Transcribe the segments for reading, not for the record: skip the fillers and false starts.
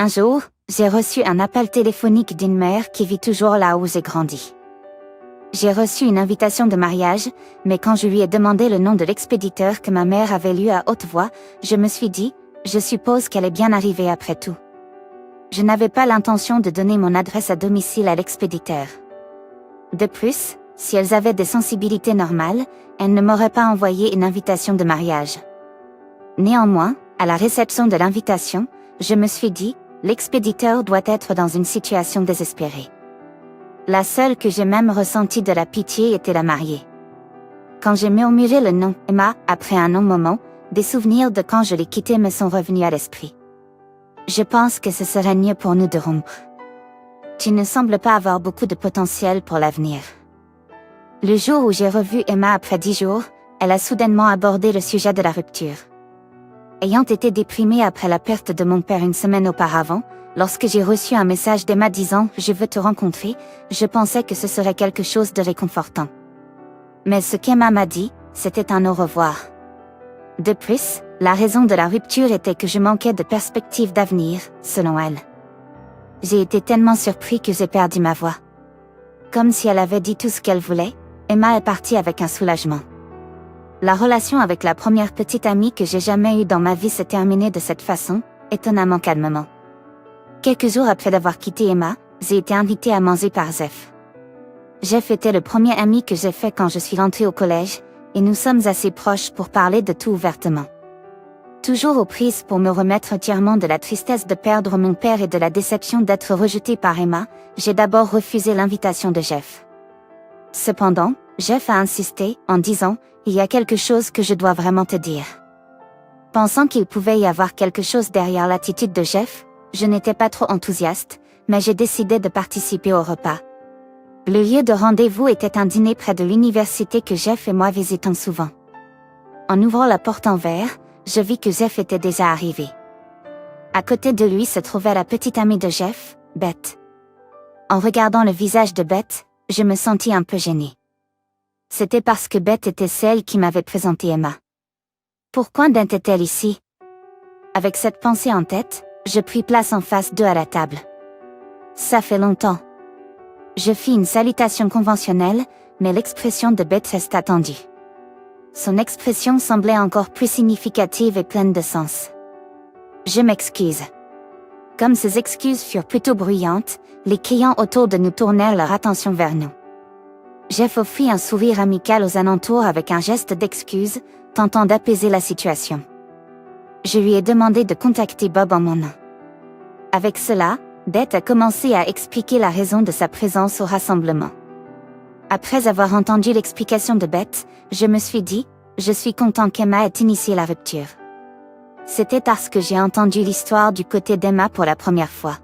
Un jour, j'ai reçu un appel téléphonique d'une mère qui vit toujours là où j'ai grandi. J'ai reçu une invitation de mariage, mais quand je lui ai demandé le nom de l'expéditeur que ma mère avait lu à haute voix, je me suis dit, je suppose qu'elle est bien arrivée après tout. Je n'avais pas l'intention de donner mon adresse à domicile à l'expéditeur. De plus, si elles avaient des sensibilités normales, elles ne m'auraient pas envoyé une invitation de mariage. Néanmoins, à la réception de l'invitation, je me suis dit, l'expéditeur doit être dans une situation désespérée. La seule que j'ai même ressenti de la pitié était la mariée. Quand j'ai murmuré le nom Emma, après un long moment, des souvenirs de quand je l'ai quittée me sont revenus à l'esprit. Je pense que ce serait mieux pour nous de rompre. Tu ne sembles pas avoir beaucoup de potentiel pour l'avenir. Le jour où j'ai revu Emma après 10 jours, elle a soudainement abordé le sujet de la rupture. Ayant été déprimée après la perte de mon père une semaine auparavant, lorsque j'ai reçu un message d'Emma disant « Je veux te rencontrer », je pensais que ce serait quelque chose de réconfortant. Mais ce qu'Emma m'a dit, c'était un au revoir. De plus, la raison de la rupture était que je manquais de perspectives d'avenir, selon elle. J'ai été tellement surpris que j'ai perdu ma voix. Comme si elle avait dit tout ce qu'elle voulait, Emma est partie avec un soulagement. La relation avec la première petite amie que j'ai jamais eue dans ma vie s'est terminée de cette façon, étonnamment calmement. Quelques jours après d'avoir quitté Emma, j'ai été invitée à manger par Jeff. Jeff était le premier ami que j'ai fait quand je suis rentrée au collège, et nous sommes assez proches pour parler de tout ouvertement. Toujours aux prises pour me remettre entièrement de la tristesse de perdre mon père et de la déception d'être rejetée par Emma, j'ai d'abord refusé l'invitation de Jeff. Cependant, Jeff a insisté, en disant « Il y a quelque chose que je dois vraiment te dire ». Pensant qu'il pouvait y avoir quelque chose derrière l'attitude de Jeff, je n'étais pas trop enthousiaste, mais j'ai décidé de participer au repas. Le lieu de rendez-vous était un dîner près de l'université que Jeff et moi visitons souvent. En ouvrant la porte en verre, je vis que Jeff était déjà arrivé. À côté de lui se trouvait la petite amie de Jeff, Beth. En regardant le visage de Beth, je me sentis un peu gênée. C'était parce que Beth était celle qui m'avait présenté Emma. Pourquoi était-elle ici? Avec cette pensée en tête, je pris place en face d'eux à la table. Ça fait longtemps. Je fis une salutation conventionnelle, mais l'expression de Beth resta tendue. Son expression semblait encore plus significative et pleine de sens. Je m'excuse. Comme ses excuses furent plutôt bruyantes, les clients autour de nous tournèrent leur attention vers nous. Jeff offrit un sourire amical aux alentours avec un geste d'excuse, tentant d'apaiser la situation. Je lui ai demandé de contacter Bob en mon nom. Avec cela, Beth a commencé à expliquer la raison de sa présence au rassemblement. Après avoir entendu l'explication de Beth, je me suis dit, je suis content qu'Emma ait initié la rupture. C'était parce que j'ai entendu l'histoire du côté d'Emma pour la première fois.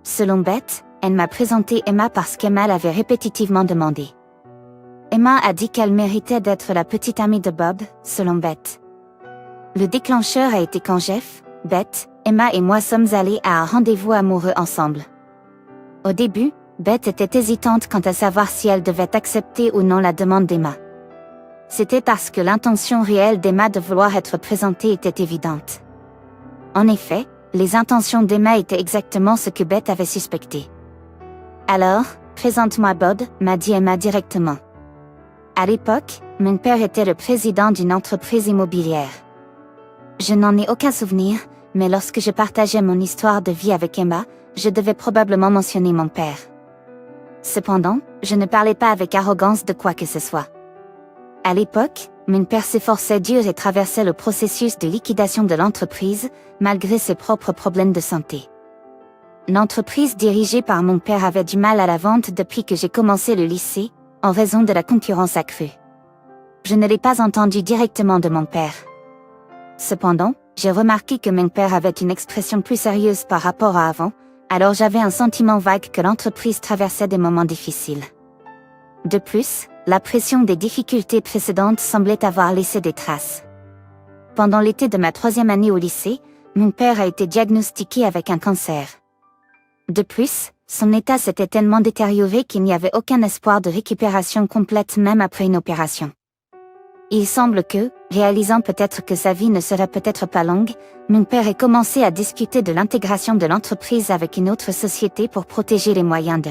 Selon Beth, elle m'a présenté Emma parce qu'Emma l'avait répétitivement demandé. Emma a dit qu'elle méritait d'être la petite amie de Bob, selon Beth. Le déclencheur a été quand Jeff, Beth, Emma et moi sommes allés à un rendez-vous amoureux ensemble. Au début, Beth était hésitante quant à savoir si elle devait accepter ou non la demande d'Emma. C'était parce que l'intention réelle d'Emma de vouloir être présentée était évidente. En effet, les intentions d'Emma étaient exactement ce que Beth avait suspecté. Alors, présente-moi Bob, m'a dit Emma directement. À l'époque, mon père était le président d'une entreprise immobilière. Je n'en ai aucun souvenir, mais lorsque je partageais mon histoire de vie avec Emma, je devais probablement mentionner mon père. Cependant, je ne parlais pas avec arrogance de quoi que ce soit. À l'époque, mon père s'efforçait dur et traversait le processus de liquidation de l'entreprise, malgré ses propres problèmes de santé. L'entreprise dirigée par mon père avait du mal à la vente depuis que j'ai commencé le lycée, en raison de la concurrence accrue. Je ne l'ai pas entendu directement de mon père. Cependant, j'ai remarqué que mon père avait une expression plus sérieuse par rapport à avant, alors j'avais un sentiment vague que l'entreprise traversait des moments difficiles. De plus, la pression des difficultés précédentes semblait avoir laissé des traces. Pendant l'été de ma 3e année au lycée, mon père a été diagnostiqué avec un cancer. De plus, son état s'était tellement détérioré qu'il n'y avait aucun espoir de récupération complète même après une opération. Il semble que, réalisant peut-être que sa vie ne serait peut-être pas longue, mon père ait commencé à discuter de l'intégration de l'entreprise avec une autre société pour protéger les moyens de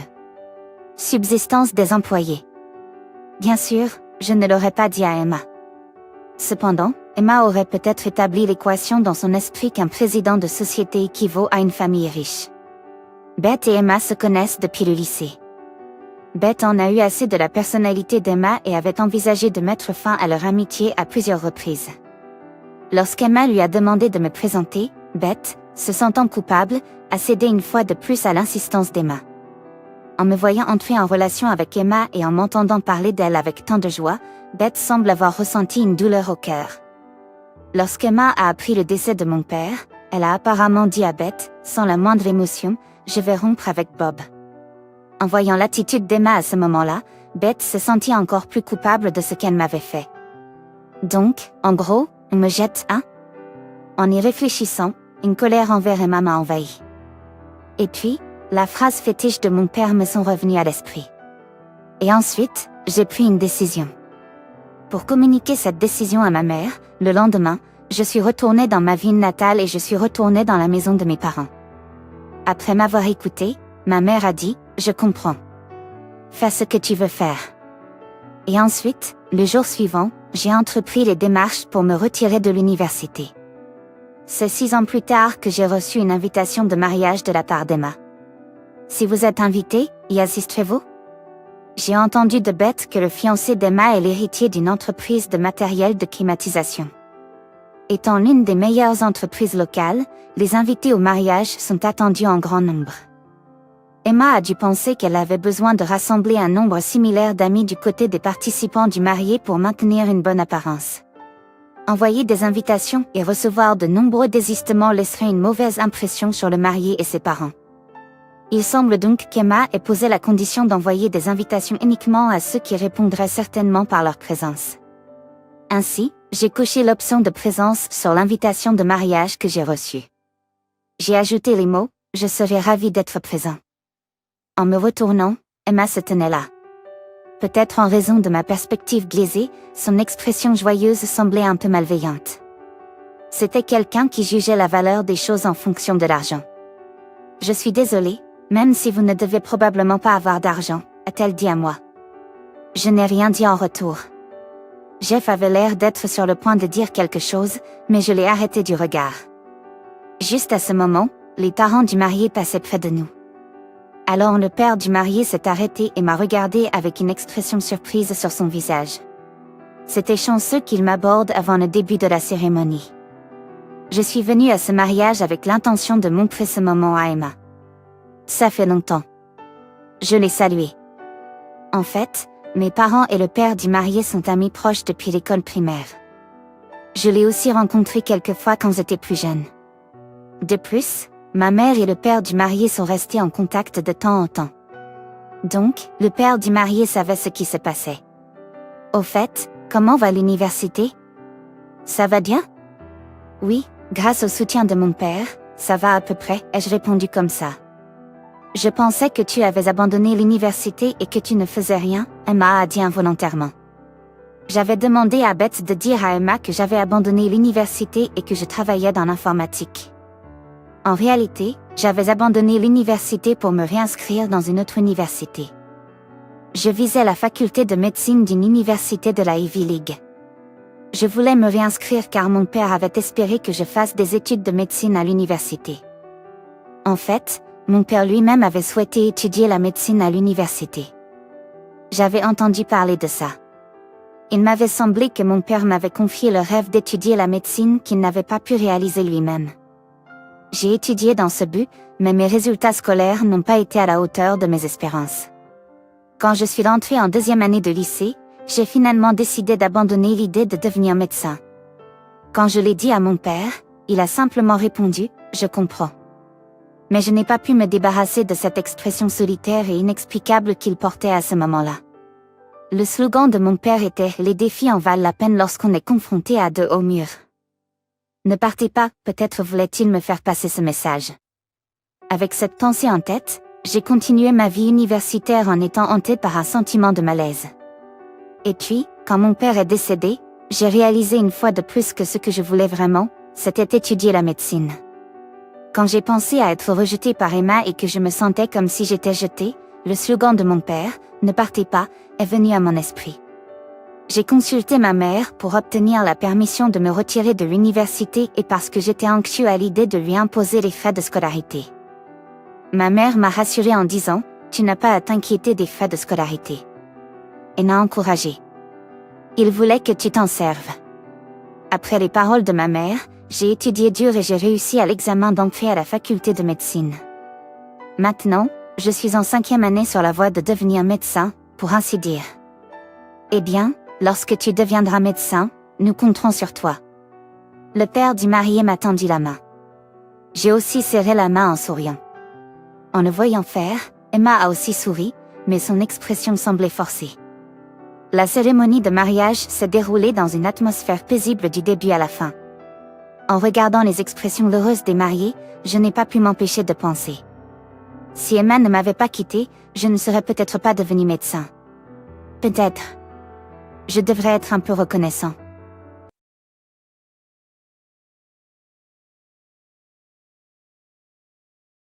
subsistance des employés. Bien sûr, je ne l'aurais pas dit à Emma. Cependant, Emma aurait peut-être établi l'équation dans son esprit qu'un président de société équivaut à une famille riche. Beth et Emma se connaissent depuis le lycée. Beth en a eu assez de la personnalité d'Emma et avait envisagé de mettre fin à leur amitié à plusieurs reprises. Lorsqu'Emma lui a demandé de me présenter, Beth, se sentant coupable, a cédé une fois de plus à l'insistance d'Emma. En me voyant entrer en relation avec Emma et en m'entendant parler d'elle avec tant de joie, Beth semble avoir ressenti une douleur au cœur. Lorsqu'Emma a appris le décès de mon père, elle a apparemment dit à Beth, sans la moindre émotion, « Je vais rompre avec Bob ». En voyant l'attitude d'Emma à ce moment-là, Beth se sentit encore plus coupable de ce qu'elle m'avait fait. Donc, en gros, on me jette un. En y réfléchissant, une colère envers Emma m'a envahi. Et puis, la phrase fétiche de mon père me sont revenues à l'esprit. Et ensuite, j'ai pris une décision. Pour communiquer cette décision à ma mère, le lendemain, je suis retournée dans ma ville natale et je suis retournée dans la maison de mes parents. Après m'avoir écoutée, ma mère a dit, « Je comprends. Fais ce que tu veux faire. » Et ensuite, le jour suivant, j'ai entrepris les démarches pour me retirer de l'université. C'est 6 ans plus tard que j'ai reçu une invitation de mariage de la part d'Emma. Si vous êtes invité, y assisterez-vous? J'ai entendu de Beth que le fiancé d'Emma est l'héritier d'une entreprise de matériel de climatisation. Étant l'une des meilleures entreprises locales, les invités au mariage sont attendus en grand nombre. Emma a dû penser qu'elle avait besoin de rassembler un nombre similaire d'amis du côté des participants du marié pour maintenir une bonne apparence. Envoyer des invitations et recevoir de nombreux désistements laisserait une mauvaise impression sur le marié et ses parents. Il semble donc qu'Emma ait posé la condition d'envoyer des invitations uniquement à ceux qui répondraient certainement par leur présence. Ainsi, j'ai coché l'option de présence sur l'invitation de mariage que j'ai reçue. J'ai ajouté les mots « Je serai ravie d'être présent ». En me retournant, Emma se tenait là. Peut-être en raison de ma perspective biaisée, son expression joyeuse semblait un peu malveillante. C'était quelqu'un qui jugeait la valeur des choses en fonction de l'argent. « Je suis désolée, même si vous ne devez probablement pas avoir d'argent, » a-t-elle dit à moi. Je n'ai rien dit en retour. Jeff avait l'air d'être sur le point de dire quelque chose, mais je l'ai arrêté du regard. Juste à ce moment, les parents du marié passaient près de nous. Alors le père du marié s'est arrêté et m'a regardé avec une expression surprise sur son visage. C'était chanceux qu'il m'aborde avant le début de la cérémonie. Je suis venue à ce mariage avec l'intention de montrer ce moment à Emma. Ça fait longtemps. Je l'ai salué. En fait, mes parents et le père du marié sont amis proches depuis l'école primaire. Je l'ai aussi rencontré quelques fois quand j'étais plus jeune. De plus, ma mère et le père du marié sont restés en contact de temps en temps. Donc, le père du marié savait ce qui se passait. Au fait, comment va l'université? Ça va bien? Oui, grâce au soutien de mon père, ça va à peu près, ai-je répondu comme ça. Je pensais que tu avais abandonné l'université et que tu ne faisais rien, Emma a dit involontairement. J'avais demandé à Beth de dire à Emma que j'avais abandonné l'université et que je travaillais dans l'informatique. En réalité, j'avais abandonné l'université pour me réinscrire dans une autre université. Je visais la faculté de médecine d'une université de la Ivy League. Je voulais me réinscrire car mon père avait espéré que je fasse des études de médecine à l'université. En fait, mon père lui-même avait souhaité étudier la médecine à l'université. J'avais entendu parler de ça. Il m'avait semblé que mon père m'avait confié le rêve d'étudier la médecine qu'il n'avait pas pu réaliser lui-même. J'ai étudié dans ce but, mais mes résultats scolaires n'ont pas été à la hauteur de mes espérances. Quand je suis rentrée en 2e année de lycée, j'ai finalement décidé d'abandonner l'idée de devenir médecin. Quand je l'ai dit à mon père, il a simplement répondu « Je comprends ». Mais je n'ai pas pu me débarrasser de cette expression solitaire et inexplicable qu'il portait à ce moment-là. Le slogan de mon père était « Les défis en valent la peine lorsqu'on est confronté à de hauts murs ». Ne partez pas, peut-être voulait-il me faire passer ce message. Avec cette pensée en tête, j'ai continué ma vie universitaire en étant hantée par un sentiment de malaise. Et puis, quand mon père est décédé, J'ai réalisé une fois de plus que ce que je voulais vraiment, c'était étudier la médecine. Quand j'ai pensé à être rejetée par Emma et que je me sentais comme si j'étais jetée, le slogan de mon père, « Ne partez pas », est venu à mon esprit. J'ai consulté ma mère pour obtenir la permission de me retirer de l'université et parce que j'étais anxieux à l'idée de lui imposer les frais de scolarité. Ma mère m'a rassurée en disant, « Tu n'as pas à t'inquiéter des frais de scolarité. » Et m'a encouragée. Il voulait que tu t'en serves. Après les paroles de ma mère, j'ai étudié dur et j'ai réussi à l'examen d'entrée à la faculté de médecine. Maintenant, je suis en 5e année sur la voie de devenir médecin, pour ainsi dire. Eh bien, lorsque tu deviendras médecin, nous compterons sur toi. Le père du marié m'a tendu la main. J'ai aussi serré la main en souriant. En le voyant faire, Emma a aussi souri, mais son expression semblait forcée. La cérémonie de mariage s'est déroulée dans une atmosphère paisible du début à la fin. En regardant les expressions heureuses des mariés, je n'ai pas pu m'empêcher de penser. Si Emma ne m'avait pas quittée, je ne serais peut-être pas devenu médecin. Peut-être. Je devrais être un peu reconnaissant.